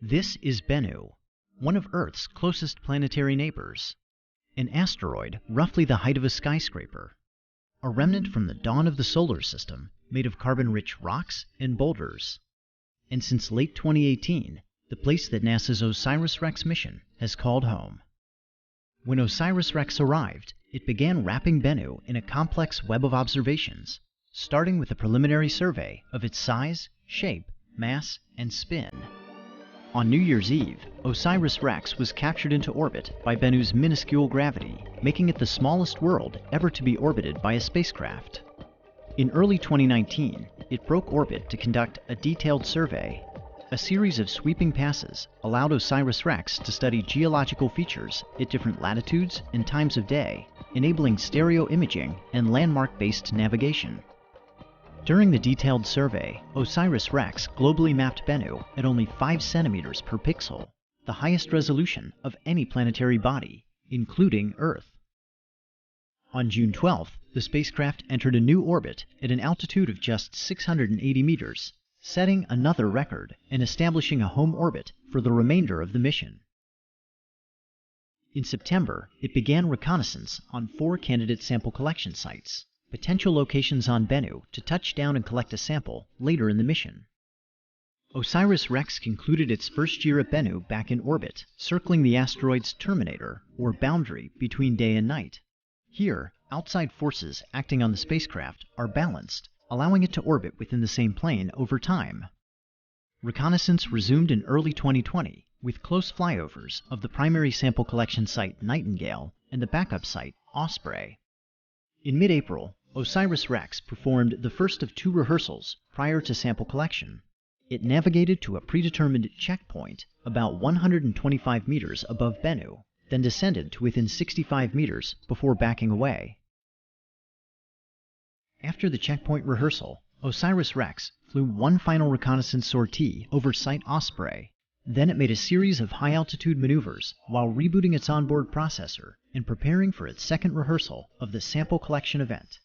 This is Bennu, one of Earth's closest planetary neighbors, an asteroid roughly the height of a skyscraper, a remnant from the dawn of the solar system made of carbon-rich rocks and boulders. And since late 2018, the place that NASA's OSIRIS-REx mission has called home. When OSIRIS-REx arrived, it began wrapping Bennu in a complex web of observations, starting with a preliminary survey of its size, shape, mass, and spin. On New Year's Eve, OSIRIS-REx was captured into orbit by Bennu's minuscule gravity, making it the smallest world ever to be orbited by a spacecraft. In early 2019, it broke orbit to conduct a detailed survey. A series of sweeping passes allowed OSIRIS-REx to study geological features at different latitudes and times of day, enabling stereo imaging and landmark-based navigation. During the detailed survey, OSIRIS-REx globally mapped Bennu at only 5 centimeters per pixel, the highest resolution of any planetary body, including Earth. On June 12th, the spacecraft entered a new orbit at an altitude of just 680 meters, setting another record and establishing a home orbit for the remainder of the mission. In September, it began reconnaissance on 4 candidate sample collection sites, potential locations on Bennu to touch down and collect a sample later in the mission. OSIRIS-REx concluded its first year at Bennu back in orbit, circling the asteroid's terminator, or boundary between day and night. Here, outside forces acting on the spacecraft are balanced, allowing it to orbit within the same plane over time. Reconnaissance resumed in early 2020, with close flyovers of the primary sample collection site Nightingale and the backup site Osprey. In mid-April, OSIRIS-REx performed the first of 2 rehearsals prior to sample collection. It navigated to a predetermined checkpoint about 125 meters above Bennu, then descended to within 65 meters before backing away. After the checkpoint rehearsal, OSIRIS-REx flew one final reconnaissance sortie over Site Osprey. Then it made a series of high-altitude maneuvers while rebooting its onboard processor and preparing for its second rehearsal of the sample collection event.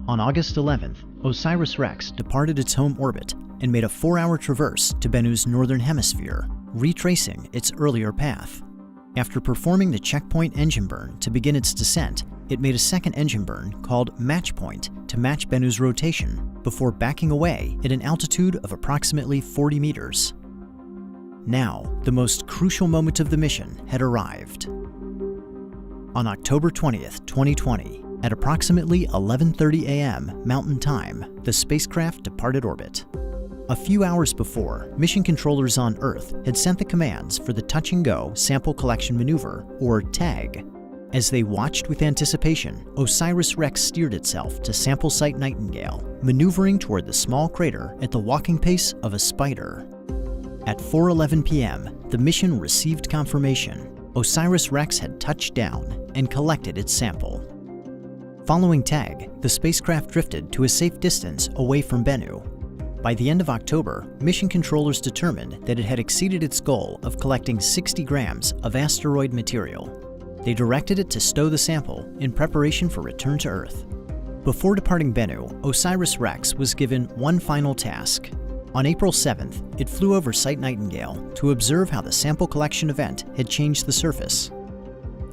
On August 11th, OSIRIS-REx departed its home orbit and made a 4-hour traverse to Bennu's northern hemisphere, retracing its earlier path. After performing the checkpoint engine burn to begin its descent, it made a second engine burn called Match Point to match Bennu's rotation, before backing away at an altitude of approximately 40 meters. Now, the most crucial moment of the mission had arrived. On October 20th, 2020, at approximately 11:30 a.m. Mountain Time, the spacecraft departed orbit. A few hours before, mission controllers on Earth had sent the commands for the touch-and-go sample collection maneuver, or TAG. As they watched with anticipation, OSIRIS-REx steered itself to sample site Nightingale, maneuvering toward the small crater at the walking pace of a spider. At 4:11 p.m., the mission received confirmation. OSIRIS-REx had touched down and collected its sample. Following TAG, the spacecraft drifted to a safe distance away from Bennu. By the end of October, mission controllers determined that it had exceeded its goal of collecting 60 grams of asteroid material. They directed it to stow the sample in preparation for return to Earth. Before departing Bennu, OSIRIS-REx was given one final task. On April 7th, it flew over Site Nightingale to observe how the sample collection event had changed the surface.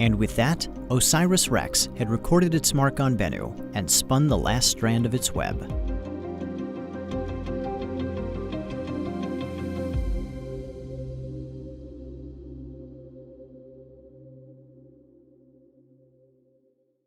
And with that, OSIRIS-REx had recorded its mark on Bennu and spun the last strand of its web.